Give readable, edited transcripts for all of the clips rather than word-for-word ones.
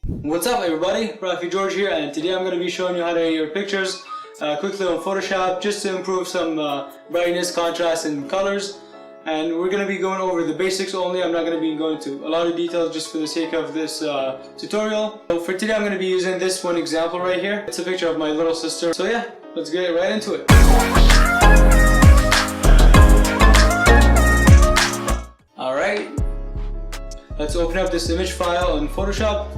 What's up everybody, Rafi George here, and today I'm going to be showing you how to edit your pictures quickly on Photoshop just to improve some brightness, contrast and colors. And we're going to be going over the basics only. I'm not going to be going into a lot of details just for the sake of this tutorial. So for today I'm going to be using this one example right here. It's a picture of my little sister. So yeah, let's get right into it. Alright, let's open up this image file in Photoshop.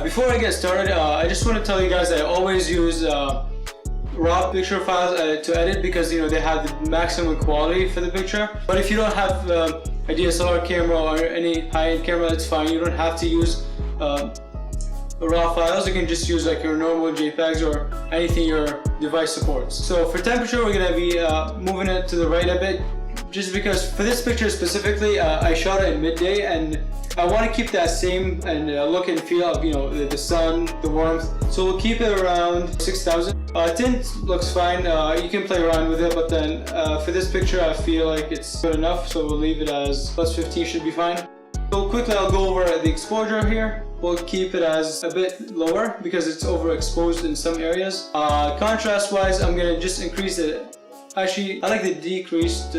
Before I get started, I just want to tell you guys that I always use raw picture files to edit because they have the maximum quality for the picture. But if you don't have a DSLR camera or any high-end camera, that's fine. You don't have to use raw files. You can just use like your normal JPEGs or anything your device supports. So for temperature, we're going to be moving it to the right a bit, just because for this picture specifically, I shot it in midday and I want to keep that same look and feel of the sun, the warmth. So we'll keep it around 6,000. Tint looks fine. You can play around with it, but then for this picture I feel like it's good enough, so we'll leave it as plus 15 should be fine. So quickly I'll go over the exposure here. We'll keep it as a bit lower because it's overexposed in some areas. Contrast wise, I'm gonna just increase it. Actually, I like the decreased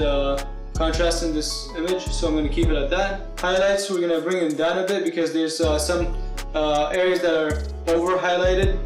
contrast in this image, so I'm going to keep it at that. Highlights, we're going to bring them down a bit because there's some areas that are over highlighted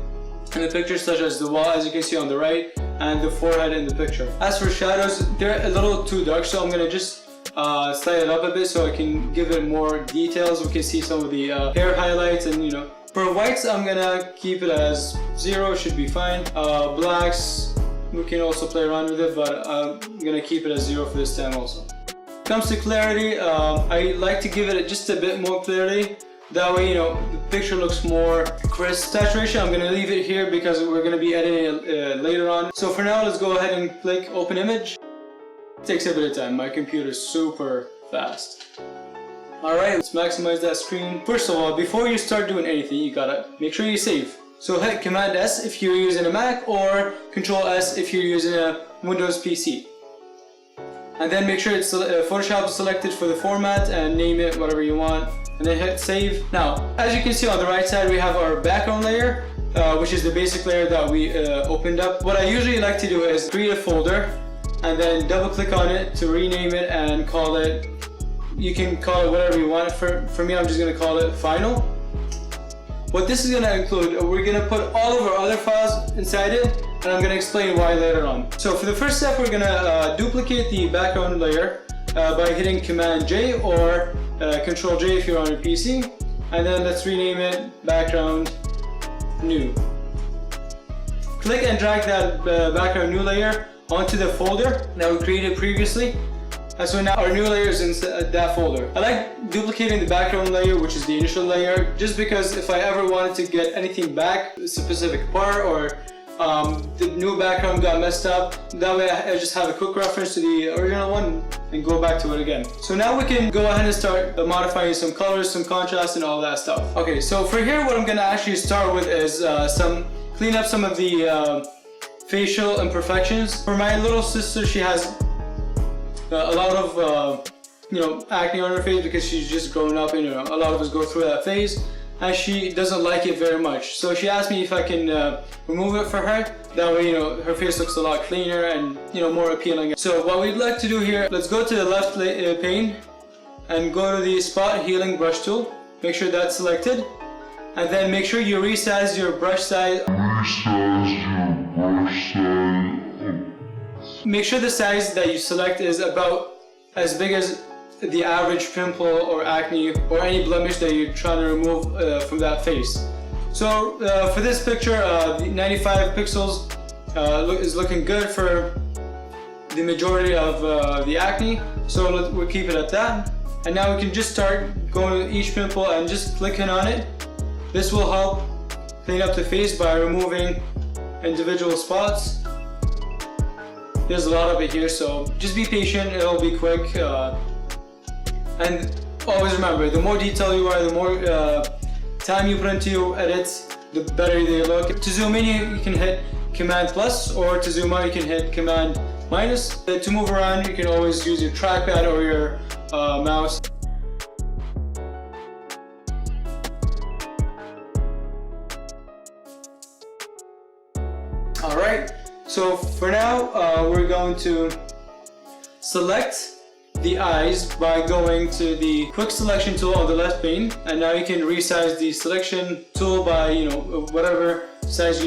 in the picture, such as the wall, as you can see on the right, and the forehead in the picture. As for shadows, they're a little too dark, so I'm going to just slide it up a bit so I can give it more details. We can see some of the hair highlights, and for whites I'm going to keep it as 0, should be fine. Blacks, we can also play around with it, but I'm gonna keep it as 0 for this time also. When it comes to clarity, I like to give it just a bit more clarity. That way, the picture looks more crisp. Saturation, I'm gonna leave it here because we're gonna be editing it later on. So for now, let's go ahead and click Open Image. It takes a bit of time. My computer is super fast. Alright, let's maximize that screen. First of all, before you start doing anything, you gotta make sure you save. So hit Command S if you're using a Mac or Control S if you're using a Windows PC. And then make sure it's Photoshop selected for the format and name it whatever you want. And then hit Save. Now, as you can see on the right side, we have our background layer, which is the basic layer that we opened up. What I usually like to do is create a folder and then double click on it to rename it and call it, you can call it whatever you want. For me, I'm just going to call it Final. What this is going to include, we're going to put all of our other files inside it, and I'm going to explain why later on. So for the first step, we're going to duplicate the background layer by hitting Command J or Control J if you're on your PC, and then let's rename it Background New. Click and drag that Background New layer onto the folder that we created previously. And so now our new layer is in that folder. I like duplicating the background layer, which is the initial layer, just because if I ever wanted to get anything back, a specific part, or the new background got messed up, that way I just have a quick reference to the original one and go back to it again. So now we can go ahead and start modifying some colors, some contrast, and all that stuff. Okay, so for here, what I'm gonna actually start with is clean up some of the facial imperfections. For my little sister, she has a lot of acne on her face because she's just growing up, and a lot of us go through that phase, and she doesn't like it very much. So she asked me if I can remove it for her. That way, her face looks a lot cleaner and more appealing. So what we'd like to do here, let's go to the left pane and go to the Spot Healing Brush tool. Make sure that's selected, and then make sure you resize your brush size. Make sure the size that you select is about as big as the average pimple or acne or any blemish that you're trying to remove from that face. So for this picture, the 95 pixels is looking good for the majority of the acne. So we'll keep it at that. And now we can just start going to each pimple and just clicking on it. This will help clean up the face by removing individual spots. There's a lot of it here, so just be patient, it'll be quick. And always remember, the more detail you are, the more time you put into your edits, the better they look. To zoom in, you can hit Command plus, or to zoom out, you can hit Command minus. To move around, you can always use your trackpad or your mouse. Alright, so for now we're going to select the eyes by going to the quick selection tool on the left pane, and now you can resize the selection tool by whatever size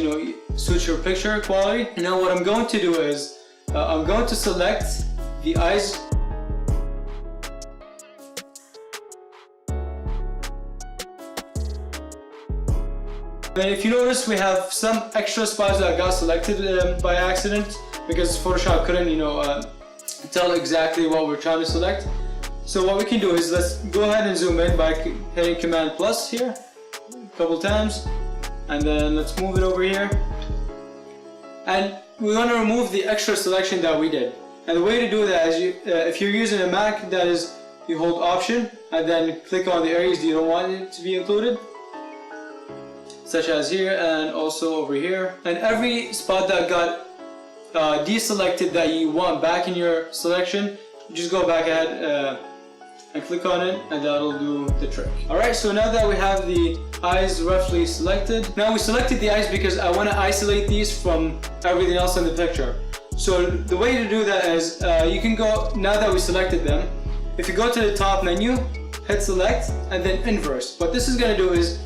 suits your picture quality. Now what I'm going to do is I'm going to select the eyes and if you notice, we have some extra spots that got selected by accident because Photoshop couldn't tell exactly what we're trying to select. So what we can do is let's go ahead and zoom in by hitting Command plus here a couple times, and then let's move it over here, and we want to remove the extra selection that we did. And the way to do that is if you're using a Mac, that is you hold Option and then click on the areas you don't want it to be included, such as here and also over here, and every spot that got deselected that you want back in your selection, just go back ahead and click on it, and that'll do the trick. Alright, so now that we have the eyes roughly selected, now we selected the eyes because I want to isolate these from everything else in the picture. So the way to do that is you can go, now that we selected them, if you go to the top menu, hit select and then inverse. What this is going to do is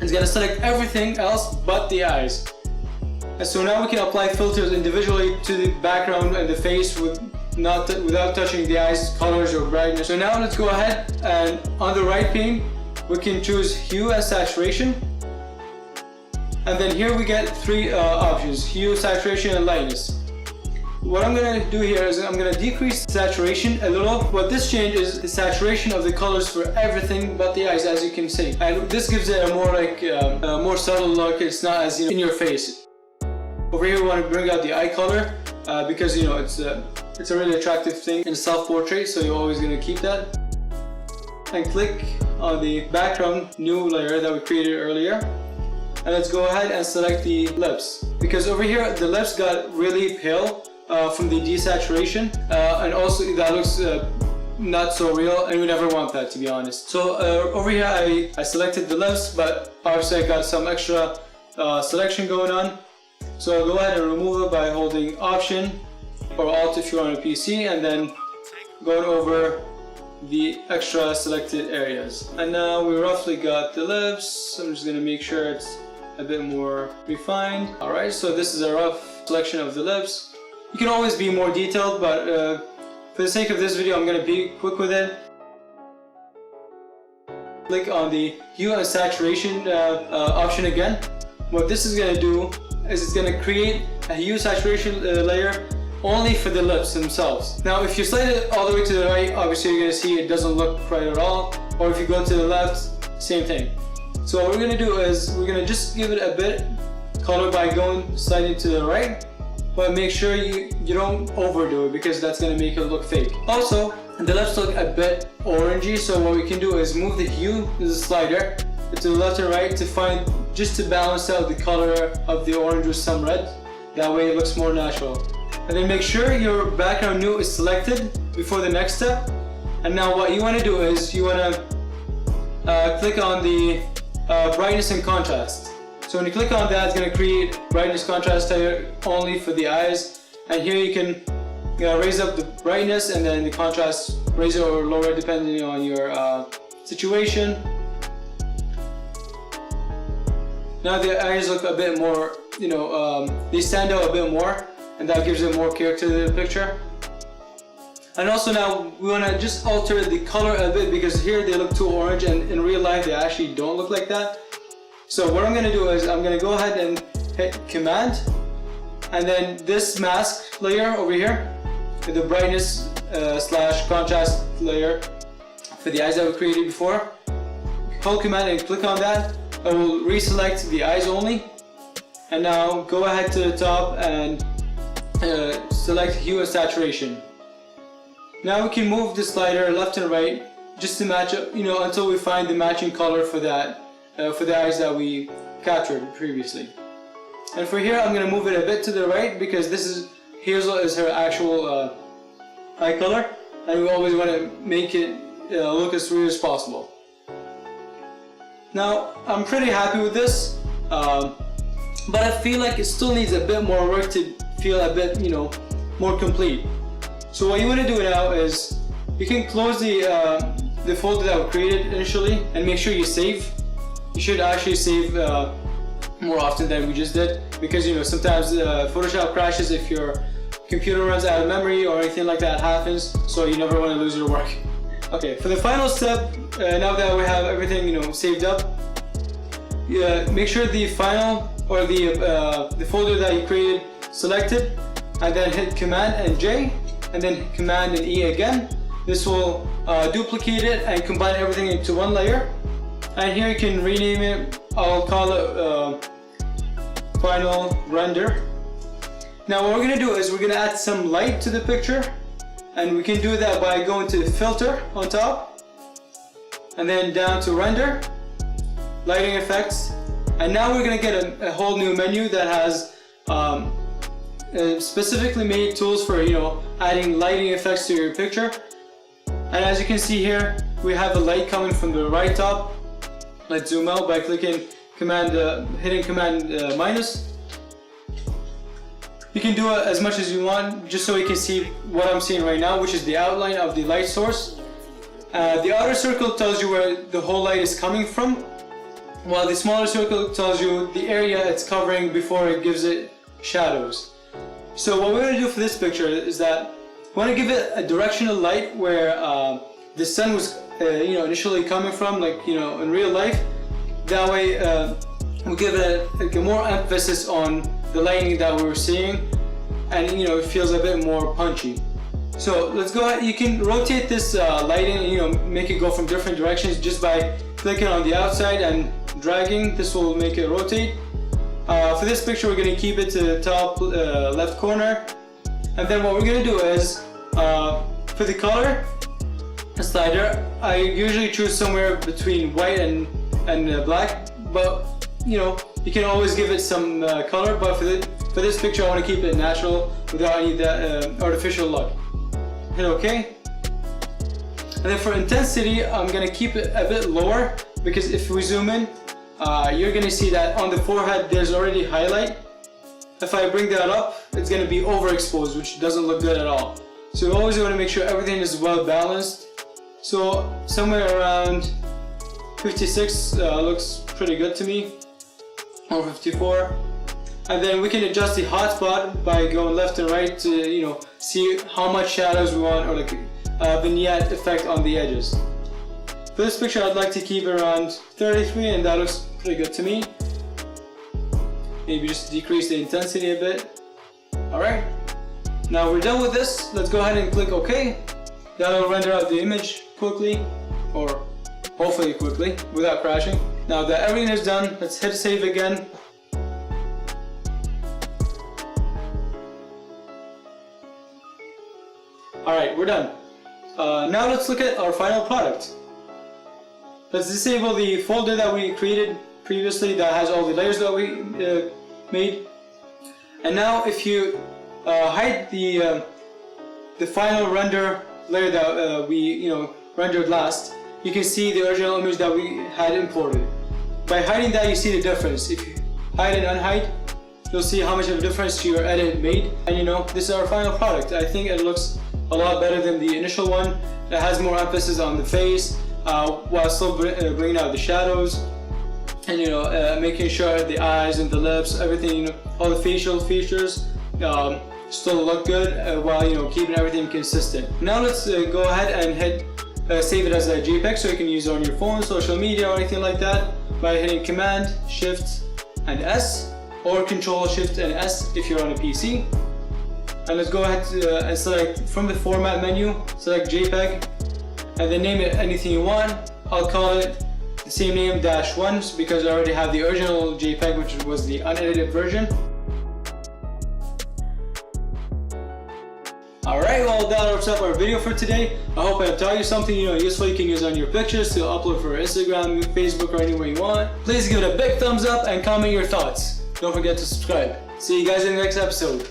it's going to select everything else but the eyes. And so now we can apply filters individually to the background and the face without touching the eyes, colors or brightness. So now let's go ahead and on the right pane we can choose hue and saturation. And then here we get three options: hue, saturation and lightness. What I'm going to do here is I'm going to decrease saturation a little. What this change is the saturation of the colors for everything but the eyes, as you can see. And this gives it a more more subtle look. It's not as in your face. Over here we want to bring out the eye color because it's a really attractive thing in self-portrait, so you're always going to keep that. And click on the background new layer that we created earlier. And let's go ahead and select the lips, because over here the lips got really pale from the desaturation, and also that looks not so real, and we never want that, to be honest. So over here I selected the lips, but obviously I got some extra selection going on. So I'll go ahead and remove it by holding Option or Alt if you're on a PC, and then going over the extra selected areas. And now we roughly got the lips. I'm just going to make sure it's a bit more refined. Alright, so this is a rough selection of the lips. You can always be more detailed, but for the sake of this video I'm going to be quick with it. Click on the hue and saturation option again. What this is going to do is it's going to create a hue saturation layer only for the lips themselves. Now if you slide it all the way to the right, obviously you're going to see it doesn't look right at all, or if you go to the left, same thing. So what we're going to do is we're going to just give it a bit color by sliding to the right, but make sure you don't overdo it because that's going to make it look fake. Also, the lips look a bit orangey, so what we can do is move the hue, this is a slider, to the left and right just to balance out the color of the orange with some red. That way it looks more natural. And then make sure your background new is selected before the next step. And now what you want to do is you want to click on the brightness and contrast. So when you click on that, it's going to create brightness contrast layer only for the eyes. And here you can raise up the brightness and then the contrast, raise it or lower it depending on your situation. Now the eyes look a bit more, they stand out a bit more, and that gives it more character to the picture. And also now we want to just alter the color a bit because here they look too orange, and in real life they actually don't look like that. So what I'm going to do is I'm going to go ahead and hit Command, and then this mask layer over here, the brightness / contrast layer for the eyes that we created before. Hold Command and click on that. I will reselect the eyes only, and now go ahead to the top and select hue and saturation. Now we can move the slider left and right just to match up, until we find the matching color for that, for the eyes that we captured previously. And for here I'm going to move it a bit to the right because Hazel is her actual eye color, and we always want to make it look as real as possible. Now I'm pretty happy with this. but I feel like it still needs a bit more work to feel a bit, more complete. So what you want to do now is you can close the folder that we created initially and make sure you save. You should actually save more often than we just did, because sometimes Photoshop crashes if your computer runs out of memory or anything like that happens, so you never want to lose your work. Okay, for the final step, now that we have everything saved up, make sure the final or the folder that you created selected, and then hit Command and J, and then Command and E again. This will duplicate it and combine everything into one layer. And here you can rename it. I'll call it Final Render. Now what we're going to do is we're going to add some light to the picture, and we can do that by going to Filter on top, and then down to Render, Lighting Effects, and now we're going to get a whole new menu that has specifically made tools for adding lighting effects to your picture. And as you can see here, we have the light coming from the right top. Let's zoom out by hitting Command minus. You can do it as much as you want, just so you can see what I'm seeing right now, which is the outline of the light source. The outer circle tells you where the whole light is coming from, while the smaller circle tells you the area it's covering before it gives it shadows. So what we're going to do for this picture is that we want to give it a directional light where the sun was initially coming from, like in real life. That way we give it a more emphasis on the lighting that we were seeing, and it feels a bit more punchy. So let's go ahead. You can rotate this lighting, make it go from different directions just by clicking on the outside and dragging. This will make it rotate. For this picture, we're going to keep it to the top left corner, and then what we're going to do is for the color slider, I usually choose somewhere between white and black, but you can always give it some color, but for this picture I want to keep it natural without any of that artificial look. Hit OK. And then for intensity, I'm going to keep it a bit lower, because if we zoom in, you're going to see that on the forehead there's already highlight. If I bring that up, it's going to be overexposed, which doesn't look good at all. So you always want to make sure everything is well balanced. So somewhere around 56 looks pretty good to me, or 54. And then we can adjust the hotspot by going left and right to see how much shadows we want, or like a vignette effect on the edges. For this picture, I'd like to keep it around 33, and that looks pretty good to me. Maybe just decrease the intensity a bit. Alright, now we're done with this. Let's go ahead and click OK. That'll render out the image quickly, or hopefully quickly, without crashing. Now that everything is done, let's hit save again. Alright, we're done. Now let's look at our final product. Let's disable the folder that we created previously that has all the layers that we made. And now if you hide the final render layer that we rendered last, you can see the original image that we had imported. By hiding that, you see the difference. If you hide and unhide, you'll see how much of a difference your edit made. And this is our final product. I think it looks a lot better than the initial one. It has more emphasis on the face, while still bringing out the shadows, and making sure the eyes and the lips, everything, all the facial features still look good, while keeping everything consistent. Now let's go ahead and hit save it as a JPEG, so you can use it on your phone, social media, or anything like that, by hitting Command Shift and S, or Control Shift and S if you're on a PC. And let's go ahead and select from the format menu, select JPEG, and then name it anything you want. I'll call it the same name -1, because I already have the original JPEG, which was the unedited version. Alright, well, that wraps up our video for today. I hope I taught you something useful you can use on your pictures to upload for Instagram, Facebook, or anywhere you want. Please give it a big thumbs up and comment your thoughts. Don't forget to subscribe. See you guys in the next episode.